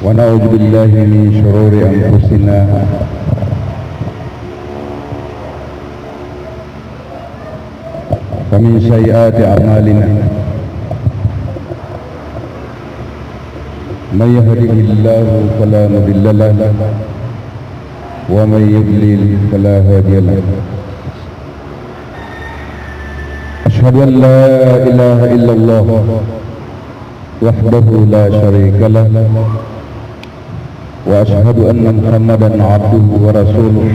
ونعوذ بالله من شرور أنفسنا ومن سيئات أعمالنا من يهده الله فلا مضل له ومن يضلل فلا هادي له أشهد أن لا إله إلا الله وحده لا شريك له وأشهد أن محمدا عبده ورسوله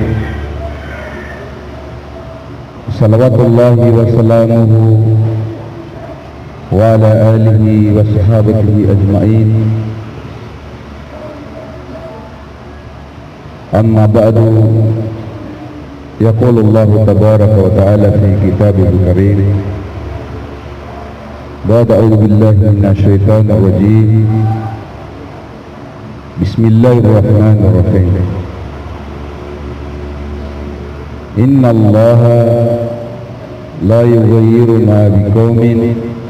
صلوات الله وسلامه وعلى آله وصحابته أجمعين. أما بعد، يقول الله تبارك وتعالى في كتابه الكريم بعد أعوذ بالله من الشيطان الرجيم بسم الله الرحمن الرحيم إن الله لا يغير ما بقوم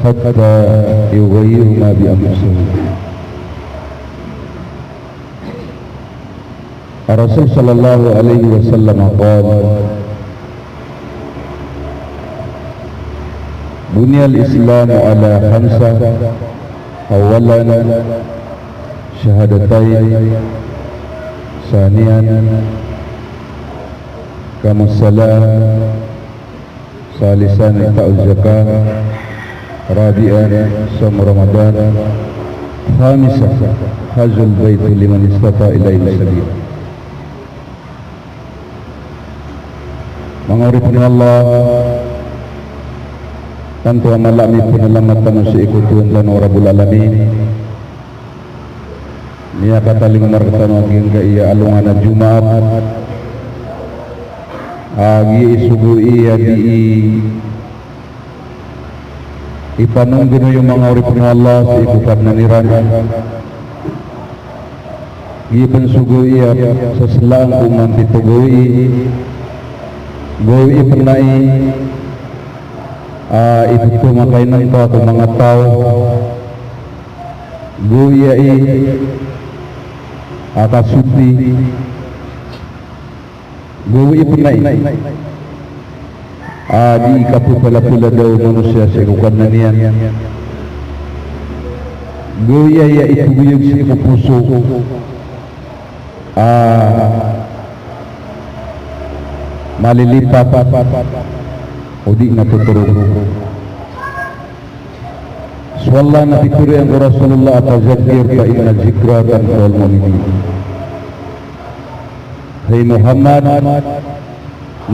حتى يغير ما بأنفسهم. الرسول صلى الله عليه وسلم قال بني الإسلام على خمسة: أولا شهادتين، ثانيا قام الصلاة، ثالثا إيتاء الزكاة، رابعا صوم رمضان، خامسا حج البيت لمن استطاع إليه سبيلا. Menguripkan Allah tanpa malami penyelamatan seikut Tuhan dan Rabbul Alamin. Nia kata lingmar ketama gingga iya alungan Jumat agi subuh iya di ipanung gino yung menguripkan Allah seikut naniran gipan subuh iya seselang uman ditugui Goi pernai itu makainan to atau mga tao goi ai akasuti goi pernai di kapupala-pula daw manusia sa ikukan na niyan goi ai ituguyog sa ikupuso malilipat o di natuturo. Swalla na pituri ang Rasulullah at azakir fa inna zikra tanfa'ul mu'minin. Hai Muhammad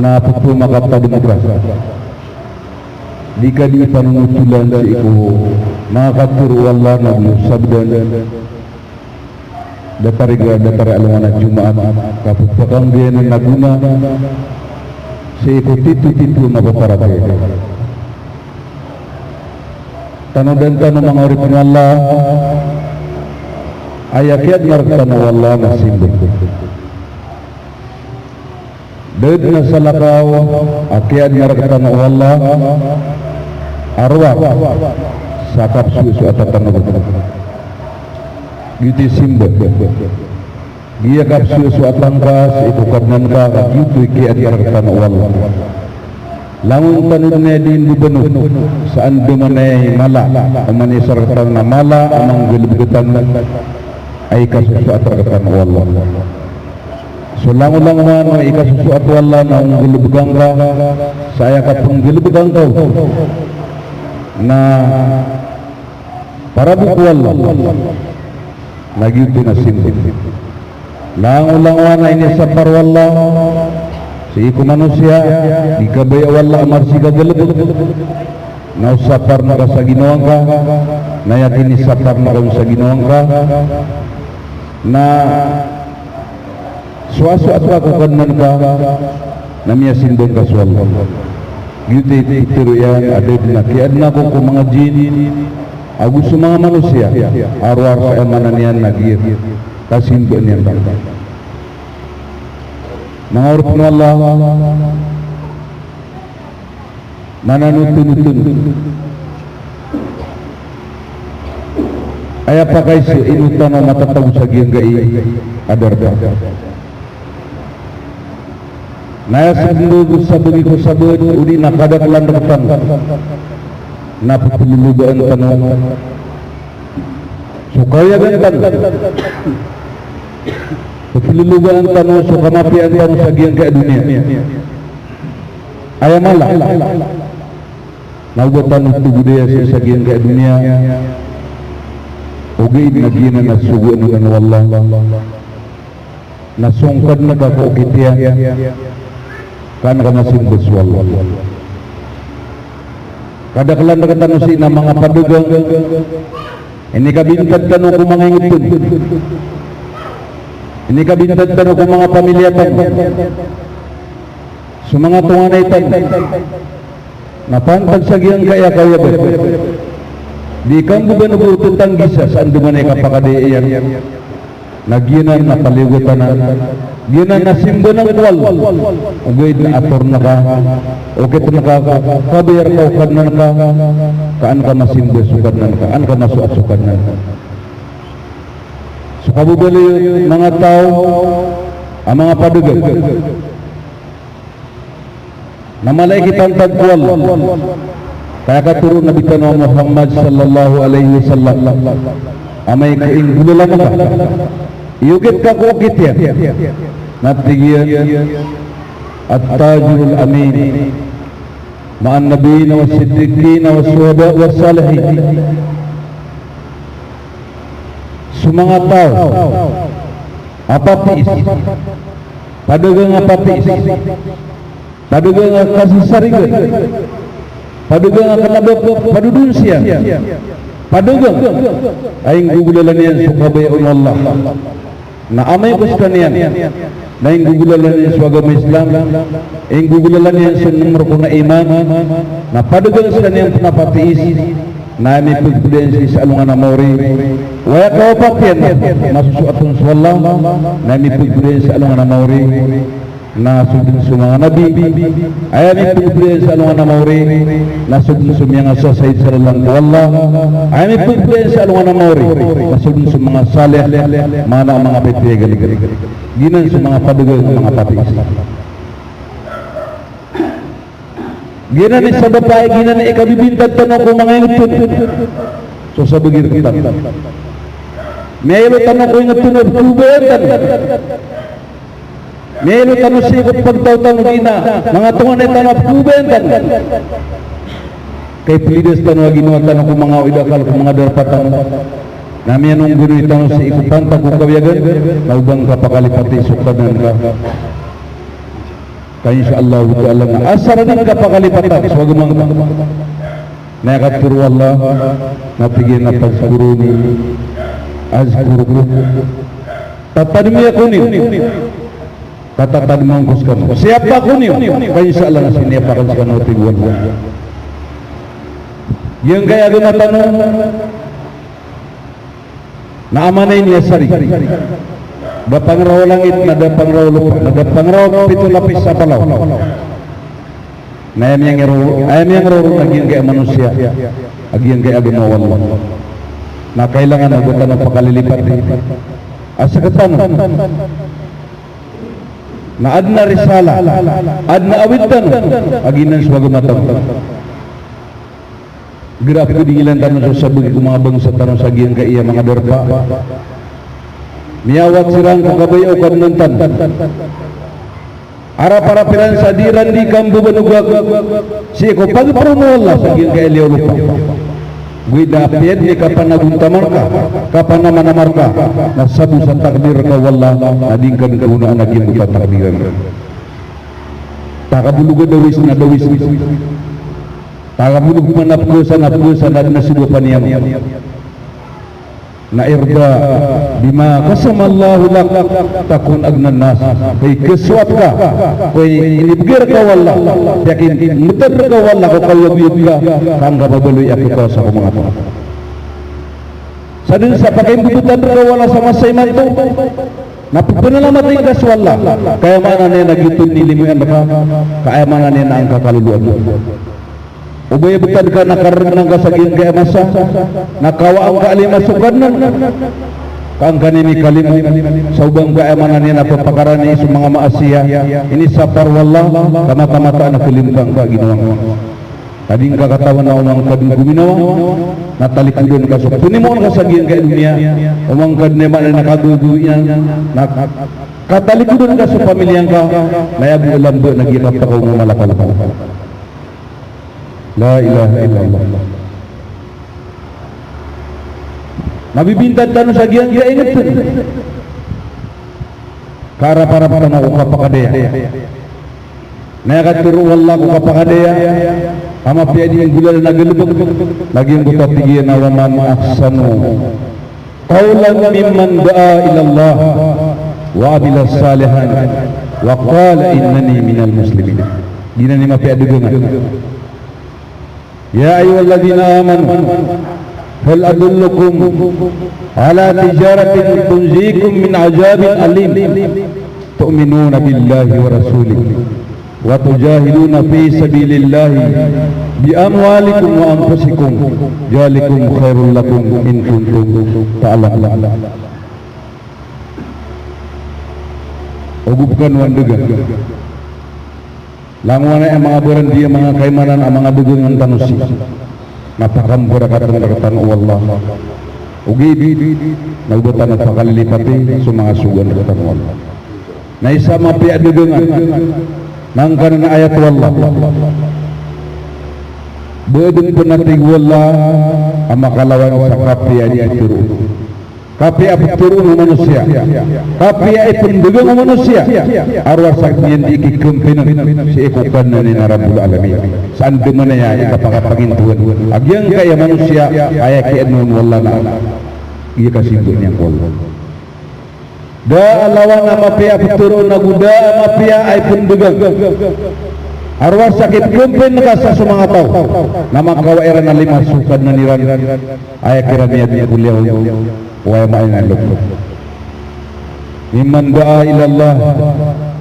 na pupu makaptadumukas jika di panunutulan sa iku makaturo Allah na sabdan datari alungan at Jumaat kapupakang din ang naguna si titu mapaparate. Tanong tanong mga uripin Allah ayakyad maragtanaw Allah na simbol. Dahil na sa lakaw akyad maragtanaw Allah arwah sakap susu atatanong gitu simbol. Dia kapsul suatang kas itu karnan ka gitu ki adiarkan Allah. Langun tanudnya din dibenuh saan dumanay mala amani saratan na mala amang gulbutan ay kasusuat rakatan Allah. So langun man ay kasusuat Allah na ang gulbugang ka saya katong gulbugang ka na para buku Allah lagi itu na simbol. Langulang ini sabar wallah si iku manusia dikabaya wallah amar si gagalab na sabar na sa ginoong ka na yakini sabar na sa ginoong ka na suasu at kakukanan ka na miya sindong ka sa wallah gitu itiro yan adib na kiad na ko kung mga jin agus mga manusia arwar sa emanan yan nagir kasimbo niyan bangka. Mga urip na Allah mananutun-utun Ay pakai si inutan na matatag sa giyang gai adar ka. Naya sabagi ko sabad udi nakadaklan raktan napapilulugaan tanong sukaya gantan papilulugaan tanong sukamapian tanong sa giyang gai dunia ay malah naugatan ito budaya sa giyang gai dunia ugay naginan na suguan ng Allah nasungkad na kakukitiya kan kama simbol swal kadaklan na katanusi na mga padugang ini kabintad tanong kung mga ingitun ini kabintad tanong kung mga pamilyatan sa mga tunganaytan napantag sa giyang kaya-kaya ba di kang buban ututang gisa saan dumanay kapakadaiyan nagyinan na paligutan ginan na simbo ng kwal ugay na ator na ka okay na ka kabayar ka ukad na ka kaan ka masimbo sukad na ka kaan ka masuat sukad na ka so kabubali mga tao ang mga padugan na malay kitang tagkwal kaya katuro na bitan wa Muhammad sallallahu alaihi wasallam amay kaing gulala ka yugit ka kukit yan natigyan at-tajul amin ma'an nabiyina wa siddiqina wa suhada wa salihin sa mga tao apapis padagang apapis padagang kasasarigan padagang kanabok padudun siya padagang aing gugulalan yan sukabayaun Allah na amay kuskan yan na aing gugulalan yan sa agama Islam aing gugulalan yan sa numero ko na iman na padagang sa niyang pinapatiis na may pagpudensi sa alungan na mori waya kawapat yan masusuatun sa Allah na may pagpudensi sa alungan na mori na sudin sa mga nabi ay may pagpudensi sa alungan na mori na sudin sa mga sasayid sa lalang ko Allah ay may pagpudensi sa alungan na mori na sudin sa mga salih mga petigal ginan sa mga padugal mga patis ginan sa babae ginan na ikabibintad tanong kung mga ingutun so sa bagir kita mayroon tanong kung ingutun at kubayan mayroon tanong sikot pagtaw-taw gina mga tungan ay tanong at kubayan kay pilidas tanong ginawa tanong kung mga idakal kung mga darpatan namin anong gunoy tanong sa ikupan kung kawiyagan naubang kapakalipati sukadan ka kaya insyaAllah ta'ala na asara din kapakalipatan so gamang nakaturo Allah natigin na pagsiguro ni azguru tatadmi ako niyo tatatadmi ang kuskan siapa ako niyo kaya insyaAllah na siniapakan sa kanotiguan yung kaya gumatanong na amanay niya sari dapang raw langit na dapang raw lupa na dapang raw pito lapis sa palaw na ayam yang raw agian kaya manusia agian kaya agamawan na kailangan nagutan ng pakalilipat asa katanong na adna risala adna awitan aginan suwaga matang gerap ko digilan tanong sa sabag kumabang sa tanong sa agian kaya mga darpa miyawat sirang kakabay o kanuntan ara-para piran sa diran di kambu banugwag siya ko pagpromo Allah sa giyang kailiyaw lupa guida pied ni kapanaguntamar ka kapanamanamark ka nasabu sa takdir ka wallah nadingkan kaunaan na giyang buka takdiran takabulugan dawis na dawis takabulug manapgusan na nasibu paniyam na irda bima qasamallahu lak takun agnan nas kay keswat ka kay inibgir ka wala yakin mutar ka wala ko kayub ka kang babaloy ako sa mga to sadin sa pakimbutan ka wala sa masayman to napagpanalamat ay kaswala kaya mana niya nagitun nilimuyan ka kaya mana niya na ang kakaluluan ubay betad ka nakarnang kasagin kaya masa nakawaang ka alima sukanan kang kanini kalim sa ubang kaamanan niya napapakaran ni sa mga maasiya ini sapar wallah kamata-mata na kulimpang ka ginawang kading kakatawan na umang kading guminawa natalikudan ka so punimon ka sa giyan kay dunia umang kadnema na nakaguguyan katalikudan ka sa pamilyang ka nayabu lambo nagikap ka kung malakalakan la ilaha illallah mabibintad tanong sa giyan kaya ingat karap-harapan ako kapakadaya nayakaturo wallah ko kapakadaya ama piyadi yang gulal nagalubog lagi yang buta tigiyan na wama maahsanu qawlan mimman da'a ilallah wa amila salihan wa qala innani minal muslimin gina ni mapiyadi dengan ya ayyuhalladzina amanu hal adullukum ala tijaratin tunzikum min azabin alim tu'minuna billahi wa rasulihi wa tujahiduna fi sabilillahi bi amwalikum wa anfusikum dzalikum khairul lakum in kuntum ta'lamun. Ugupkan wandegan languana ang mga buran dia mga kaimanan ang mga dugungan tanusi napakampura katan wallah ugi nagbatan at pakalilipati sa mga sugan katan wallah na isa mapiya dugungan nang kanan ayat wallah bedeng penatig wallah ang makalawan sa kapiya di aturu kapiya aturu ng manusia kapiya ipundugang ng manusia arwah sakniyan di ikikumpinan si ikukan na ni Rabbul Alamin saan duman na yan ikapakapangintuan agyang kaya manusia kaya kianun wallah na iya kasibun niyang wallah da lawan mapia puturo naguda mapia ay pundugang arwah sakit kumpin nakasa sa mga tao na makawairan na lima sukad na niran ay kiramiya di kuliyaw wa ma'in lukuk mimman da'a ilallah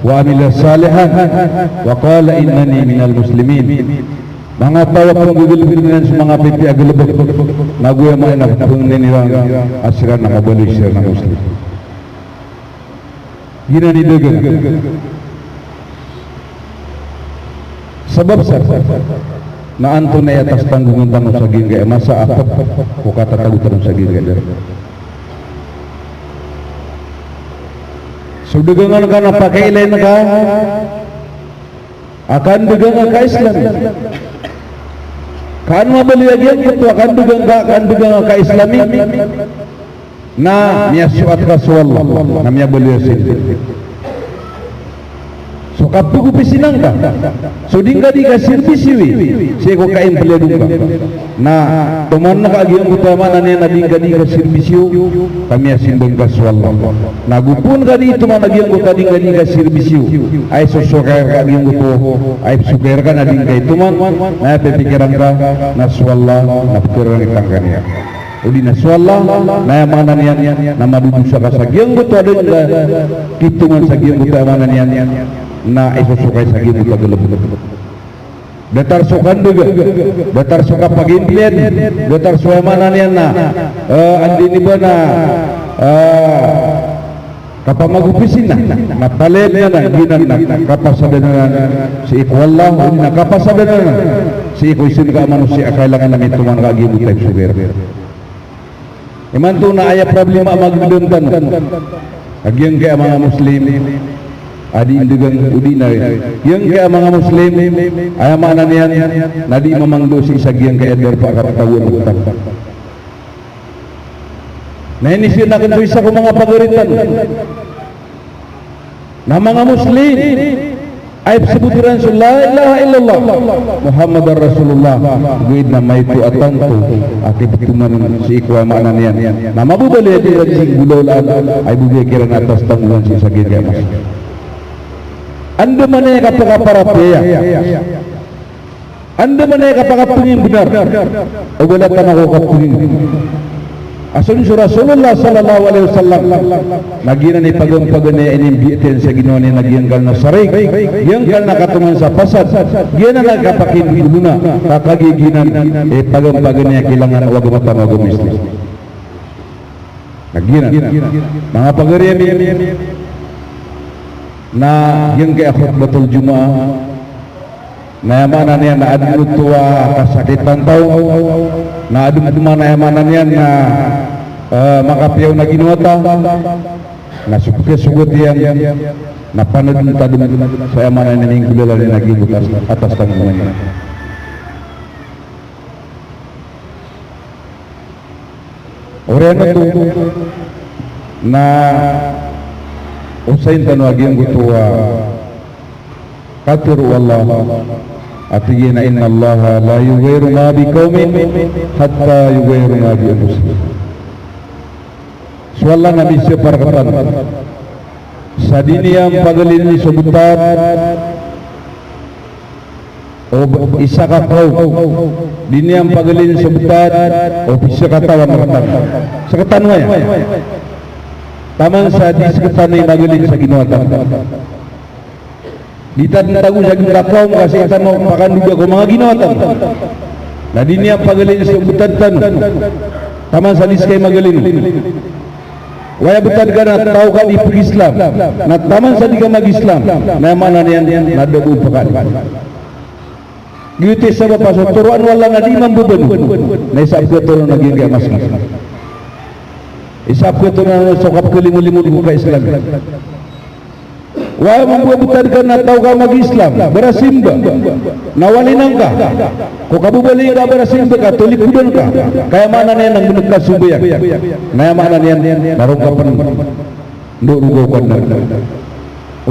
wa amila salihan wa qala innani minal muslimin mga tawag kong gugulpinan sa mga pipi agalabok naguya ma'in na niran asiran na mabalis siya na muslim gina ni dagang sebab na anto na atas tanggungan tanong sa gingga masa apat ko katatago tanong sa gingga so dagangan ka na pakailan ka akan dagangan ka Islam kaan mabaliyagyan ito akan dagangan ka Islami na miyasuat ka sa Allah na miyabalyasin so kapugu pisinang ka so di ka sirbisiwi siya ko ka-empleadong ka na tuman na kaagiyang utama na niya na di ka sirbisiyo kami asimbang ka sa Allah nagupun ka di tuman agiyang uta di ka sirbisiyo ay susukar ka agiyang uto ay sukar ka na di ka tuman na pipikiran ka na sa Allah na pikiran itang kanya uli na swalla na yamanan yan na madudusa ka sa giyang buto adun ka kitungan sa giyang buto yamanan yan na isusukay sa giyang buto galabot datar sukan duga datar suka pag-implian datar suamanan yan na andi ni ba na kapamagupisin na talib yan na ginan na kapasadan na si ikwallah uli na kapasadan na si ikwisin ka manusia kailangan namin tuman ka giyang buto sugar iman to na aya problema magduntan agyang kaya mga muslim adi indugang udina yang kaya mga muslim aya mana niyan nadi mamangdo si sagyang kaya der pa katawon utang na inisir na kan isa ko mga paguritan na mga muslim ay sebutan la ilaha illallah Muhammadar Rasulullah guid na may tu atanto akibat tuman si ikwa maanan yan na mabubali di si gulaulan ay bugay kira atas tanggungan si sagir kaya mas anda mana yang kapakaparapya anda mana yang kapakapungin benar o wala ka na ko kapungin Asun surah Rasulullah sallallahu alaihi wasallam nagina ni pagong-pagone ining biiten sa Ginoo ni nagyang kal na sarig yang kal nakatuman sa pasad gina nagapakin guna kakagiginan pagong-pagone kailangan wag matama gumistis nagina mga pagariami na yang kay khutbatul jumaah na yamanan yan na adun tuwa kasakitan tao na adun na yamanan yan na makapiyaw na ginuwata na sugot yan na panadun tadun sa yamanan yan yung gulala na nagigot atas tanggungan yan. Orang itu na usain tanwag yung gutuwa Qatir wallah atigina inna Allah la yughayyiru ma biqaumin hatta yughayyiru ma bi anfusihim. Sualla Nabi separkatan sadini yang pagalin ni sebutan isa ka kau dini yang pagalin sebutan bisa katawan katan seketan waya taman sadis seketan ni pagalin sa ginuatan Ditan tagu saging kakao kasi tanong pakanduga ko mga ginawatan. Na di niya pagalin sa butad tanong. Taman sa liskay magalin. Waya butad ka na tao ka di pag-Islam. Na taman sa di ka mag-Islam. Na mana niyan nadabu pakan. Giyuti sa bapasok turuan wala nga di mambuban. Na isap ko ito na naging kaya mas. Isap ko ito na sokap ko limu-limu di buka Islam. Wah membuat ka na tao ka mag-Islam berasimba nawalinang ka kung kabubali ka berasimba ka tulikudan ka kaya mana niyan ang bunod ka subayak kaya mana niyan narong ka pa ndurugaw ka na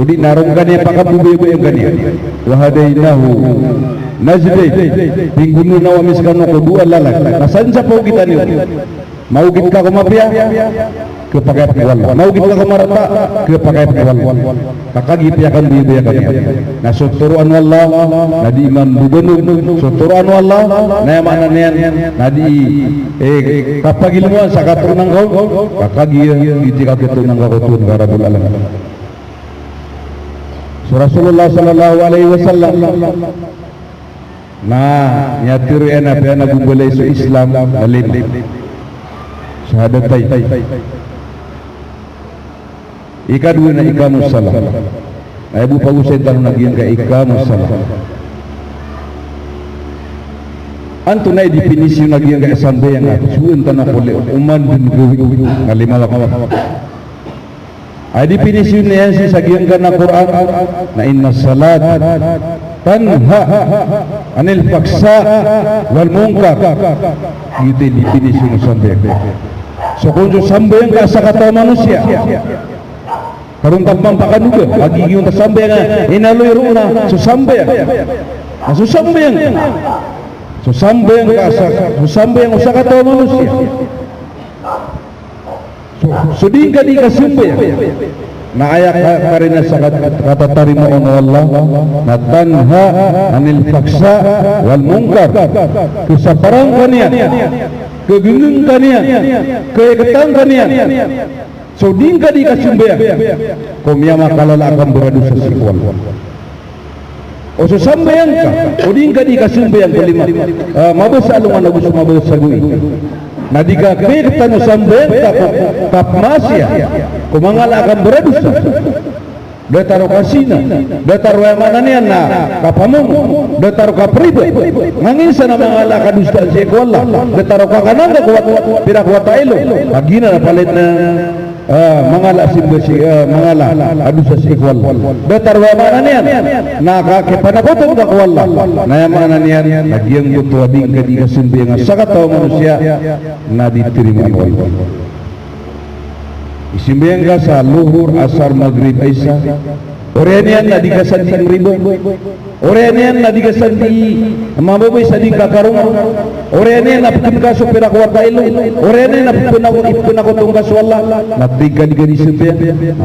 udi narong ka niya pakabubaybayang ka niya wahadaynahu najday pinggunu na wamis ka no kuduan lalag nasansa po kita niyo maugit ka kumapya kepakai penawal, maugit ka kumarata kepakai penawal, kakagipiakan biya kami. Na suturuan wallah, na di imam bubenug, suturuan wallah, na mana niyan, na di kapagilmuan sa katunang kau, kakagiyang iti katunang kakutun karabul alam. Rasulullah sallallahu alaihi wasallam na nyatiri ena piana gugulay sa Islam alim syahadatay ikadua na ikamus salam ay bu pagusay tanong nagyan ka ikamus salam anto na definisi nagyan ka sambayang suun tanong kuli uman bin guwi ngalimala ay definisi na yan si sagyan ka na Quran na inna salat tanha anil faksa wal munkar gitu definisi ng sambayang so kung sambayang ka sa katawa manusia karun tapang pakanuga pagi yung sambayang inaloy runa susambayang susambayang ka sa susambayang sa katawa manusia so di ka sambayang na ayak ka rin sa katatari mo on Allah na tanha anil faksa wal munkar kesaparang kanian kegeneng kanian keeketang kanian so di ka sambayang kumiyama kalala akan beradu sa sikuan o so sambayang ka o di ka sambayang kelima mabasa alungan agus mabasa gui na di ka keeketang sambayang ka kapmasya kumangala akan beradusa dataro kasina dataro mana niyan na kapamong dataro kapribe manginsa na mangala ka dusta sa ikuala dataro ka kananga kuwat pirakwata ilo agina na palit na mangala simbasi mangala adusa sa ikuala dataro mana niyan na kakipanakotan ka kuwala na mana niyan nagyang butuwa din ka di kasimbayang sa katawa manusia na diterima ikuala isimbayang ka sa luhur, asar, maghrib, isya Orenian na digasan di ribo. Orenian na digasan di mababoy sa di kakarong. Orenian na pagkin ka so pera kuwarta ilo. Orenian na ipun ako tong kaswala. Natigan di simpe.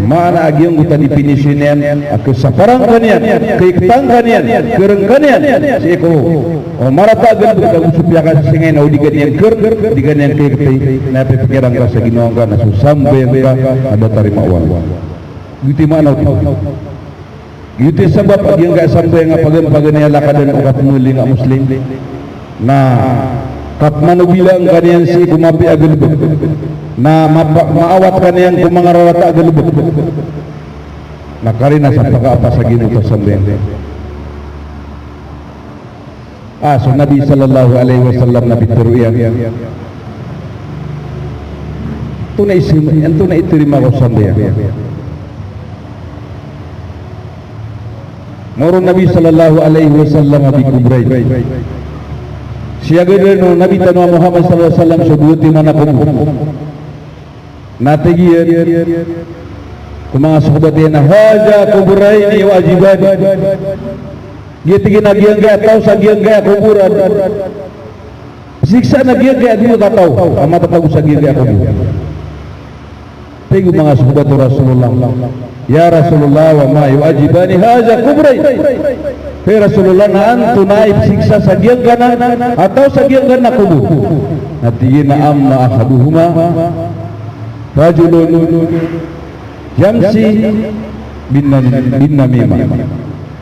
Mana agyong uta di pinisinian. Ako sa parang kanian. Kaiktang kanian. Kereng kanian. Si eko. O marata agad pagkagusupya ka sa singay na udigan yan ker. Digan yan kaiktay. Na pipikirang ka sa ginoong ka. Nasusambay ka. Ada tarima awal. Gitu mana itu? Itu sebab yang enggak sampai nga pagan-pagan ya lakadan ukat muli nga muslim. Nah, kat mano bilang kanian si kumapi agalubog. Na maawat kanian kumangarawata agalubog. Nakarina sa pagkaapa sa ginuto sambil. So Nabi sallallahu alaihi wasallam Nabi teruyan. Tunai iterima ko sambil. Murun Nabi sallallahu alaihi wasallam abi kubrai. Siaga no Nabi tanwa Muhammad sallallahu alaihi wasallam subuti mana kubu. Nategiyan kumanga sahabatin haja kuburaini wajiban. Dia tinggi nagian gaya tahu sagian gaya kuburan. Siksa nagian gaya dia tak tahu. Amat tahu sagian gaya kuburan. Tengok mga sahabat Rasulullah. Ya Rasulullah wa ma yuwajibani haza kubrai. Hey Rasulullah na antu naib siksa sagian kanan atau sagian kanan kubur. Natigin na amma ahaduhuma rajulun jamsi bin namimah.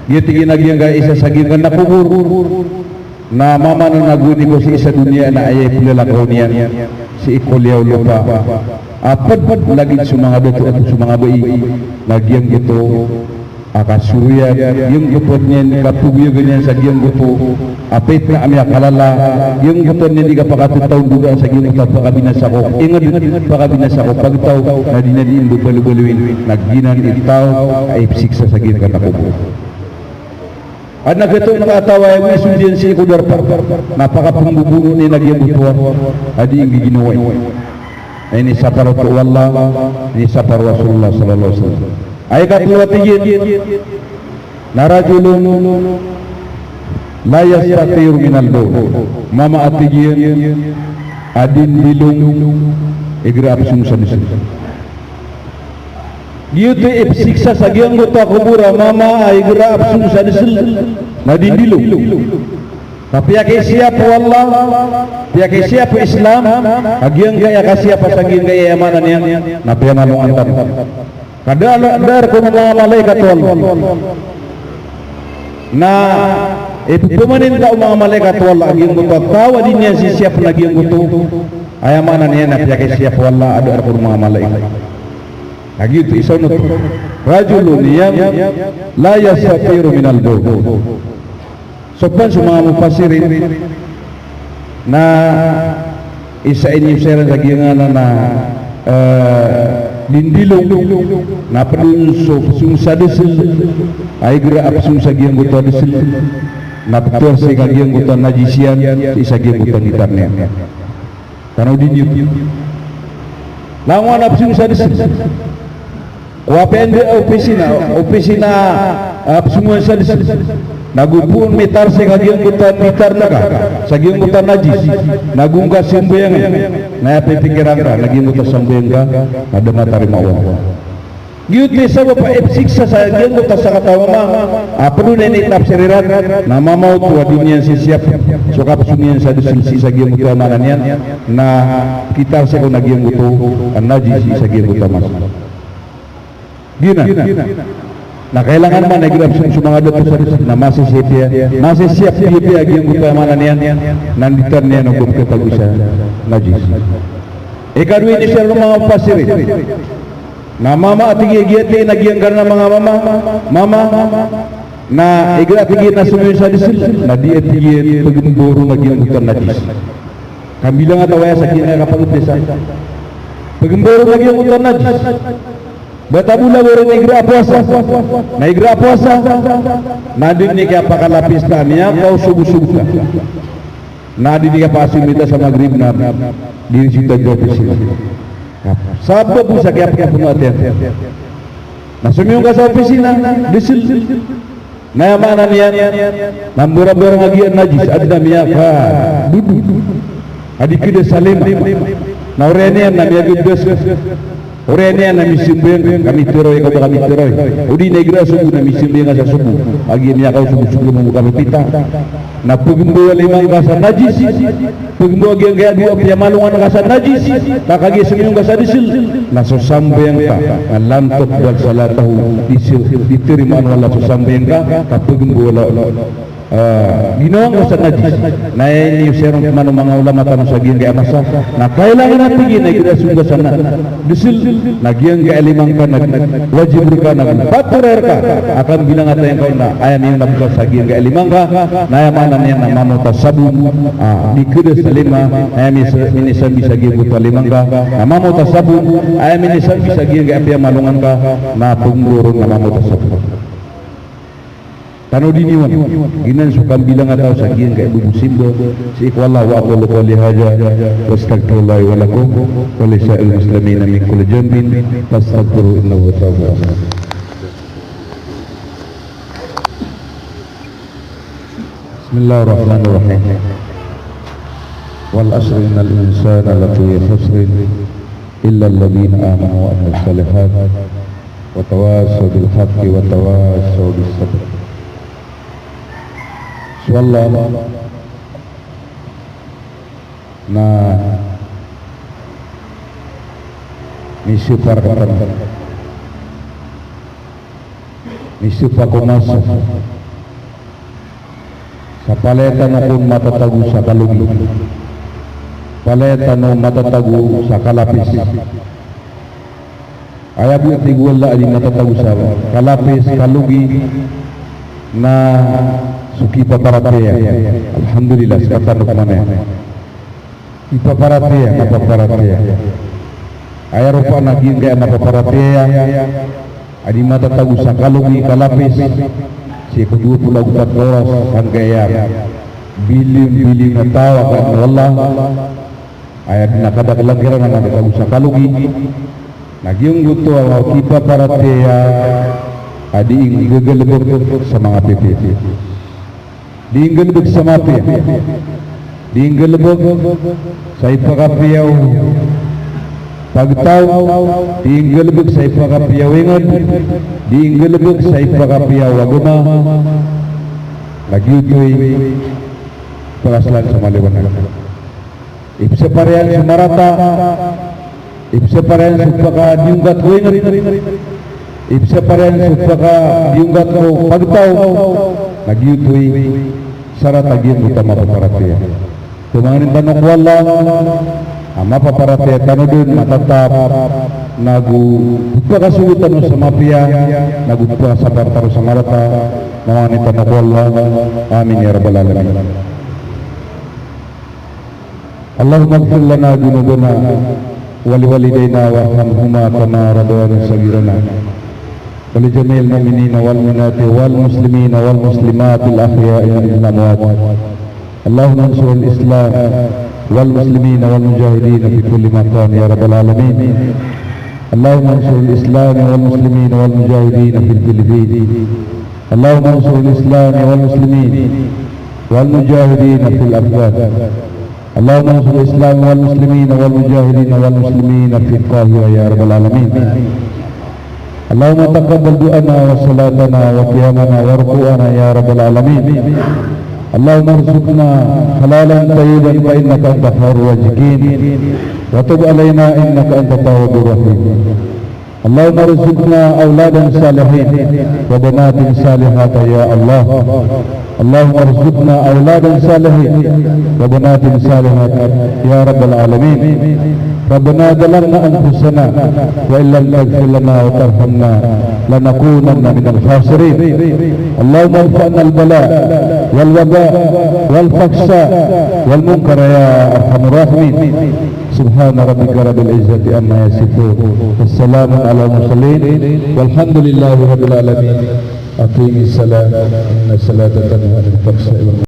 Dia tinggi lagi yang gak isa sagian kanan kubur. Na mama na naguni ko si isa dunia na ayay pilalakaw niyan si ikulyaw lupa. Apad lagi sumanga beto at sumanga bai lagi yang gitu akasurya yang gutotnya kapugyo ganyan sa giyang guto apit na amya kalala yung gutotnya di kapakatut taon duga sa giyang gutot pakabinasa ko ingat pakabinasa ko pagtaw na dinadiin balu-baluin nagginan itaw ay siksa sa giyang katakubo. At nagkatong nakatawa yung isundian si Ikudar pa napakapangbubuno ni nagyang gutuwa adi yung giginawa. Ini sapar Allah, ini sapar Rasulullah sallallahu alaihi wasallam. Ayat kedua tigin, narajulun la yastatiru minal bawl. Mama atigin adin bilung igra absung sadis. Dia tu siksa sagiang gota kubura mama igra absung sadis nadin bilung. Tapi akai siapa wallah, akai siapa Islam, agian gaya kasih apa sagian gaya amanan yang napi manung antar. Kada dar ko mga malaikat wallah. Na ipumanin ka mga malaikat wallah agian guto tawa din niya si siapa lagi yang guto. Ay amanan niya napi akai siapa wallah ada ko mga malaikat. Lagi itu isunod. Rajulun yang la yastatiru minal bawl. Sopan semua mufasirin na isa ini saya lagi ngana na lindilong na pedun sung sadis ay gra apsung sagiang guto disil na betul si kagiang guto najisian isa giang guto gitarnya karena dinyuk lawan apsung sadis wapende opisina apsung sadis nagupun mitar sa kagiang gutan mitar na ka sa kagiang gutan najis nagung ka simbayang na pipikiran ka naging gutan sambayang ka ada matari mawa giyut ni sa pa ipsiksa sa kagiang gutan sa katawa ma perlu na itapsiriran na mamaw tuwa din yan sisiyap so kapsunian sa disilsi sa kagiang gutan manan yan na kitar sa kong nagiang gutan najis sa kagiang gutan mas gina na kailangan man nagrabsong sumangado to sa na masisip dia agi ang utamanan niyan nanditan niya ng kumkatag isa najis ikadwi ni sir ng mga pasirin na mama at igigiyati nagyang ka na mga mama na igratigi na sumuyo sa disil na di at igiyat pagumburo nagyang utang najis kambilang at awaya sa kinakapagutisa pagumburo nagyang utang najis Batabula orang igra puasa, nadin ni kaya pakalapis tanya kau subuh-subuh nadin ni kaya pasimita sa maghrib na diri sita jawab sila sabab po sa kaya penuh hati-hati Nasumiyong ka sa opisina, disil. Nayamanan niyan, nambura-bura ngagian najis, adna miyaka, budu. Adi kida salim, naurenian namanya gudes. Orangnya nami simbeng kami teroy kau kami teroy. Udi negra subuh nami simbeng asa subuh. Agi niya kau subuh membuka pita. Na pugimbo limang kasar najis. Pugimbo agi gaya dua pia malungan kasar najis. Tak agi semiyong kasar disil. Na sosambeng ka lantok wal salatahu disil diterimaan wala sosambeng ka pugimbo la ginawang kasar najis. Na ini serong manu mga ulama tanong sa giyang kaya masa. Na kailangan natin gina kita sungguh sana disil. Nagyang kailimang ka wajib ka nagpaturer ka akan bilang ata yang kau na ayam yang nabukal sagiyang kailimang ka na ayamanan yan na mamuta sabun di kuda sa lima ayam minisan bisa giyang buta limang ka na mamuta sabun ayam minisan bisa giyang kaya malungan ka na pungurong na mamuta sabun Tano diniwan ginan sukan bilang atau sagian kayak bubu simbo si ikhwallah wa aqulu qawli hadza wa astaghfirullah wa lakum wa li sa'il muslimin min kulli dhanbin fastaghfiru innahu tawwabur rahim. Bismillahirrahmanirrahim. Wal asri innal insana lafi khusrin illa alladhina amanu wa amilus solihat wa tawassaw bil haqqi wa tawassaw bis sabr. Wallah na nisipar katan nisipar kumasa sa paletan akong matatago sa kalugi paletan o matatago sa kalapis ayab yung tiguwala ay matatago sa kalapis kalugi na suki paparatea alhamdulillah sekatan mana ipaparatea napaparatea aya rupa naging kaya napaparatea adi mata tagu sakalugi kalapis si kedua pulau 4 oras sanggaya bilin-bilin na tawa kan wallah aya nakadak lagiran na tagu sakalugi naging guto ang ipaparatea adi igagalabog sa mga pipi diinggalbog sa mapya diinggalbog sa ipakapiyaw pagtaw diinggalbog sa ipakapiyaw diinggalbog sa ipakapiyaw aguma nagyutoy pakaslan sa maliwanan ipsa parehan sa marata ipsa parehan sa ipakadiunggat wingat ipsa parehan sa ipakadiunggat ko pagtaw nagyutoy syarat agian utama paparatea kumarin tanok wala ama paparatea tanodun matatap nagu pagkasulitan sa mafia nagu pagkasabar taro sa marata mawani tanok wala amin ya rabbal alamin Allahumma ighfir lana dhunubana wa liwalidayna warhamhuma kama rabbayana saghirana ولجميع المؤمنين والمؤمنات والمسلمين والمسلمات الأحياء والأموات اللهم انصر الإسلام والمسلمين والمجاهدين في كل مكان يا رب العالمين اللهم انصر الإسلام والمسلمين والمجاهدين في الفلبين اللهم انصر الإسلام والمسلمين والمجاهدين في الأفغان اللهم انصر الإسلام والمسلمين والمجاهدين والمسلمين في القاهرة يا رب العالمين اللهم تقبل دعاءنا وصلاتنا وقيامنا وركوعنا يا رب العالمين اللهم ارزقنا حلالا طيبا فإنك أنت خير الرازقين وتب علينا إنك أنت التواب الرحيم اللهم ارزقنا أولادا صالحين وبنات صالحات يا الله اللهم ارزقنا أولادا صالحين وبنات صالحات يا رب العالمين ربنا ظلمنا أنفسنا وإن لم تغفر لنا وترحمنا لنكونن من الخاسرين اللهم ارفع عنا البلاء والوباء والفحشاء والمنكر يا أرحم الراحمين سبحان ربك رب العزة عما يصفون والسلام على المرسلين والحمد لله رب العالمين أقيم الصلاة إن الصلاة تنهى عن الفحشاء والمنكر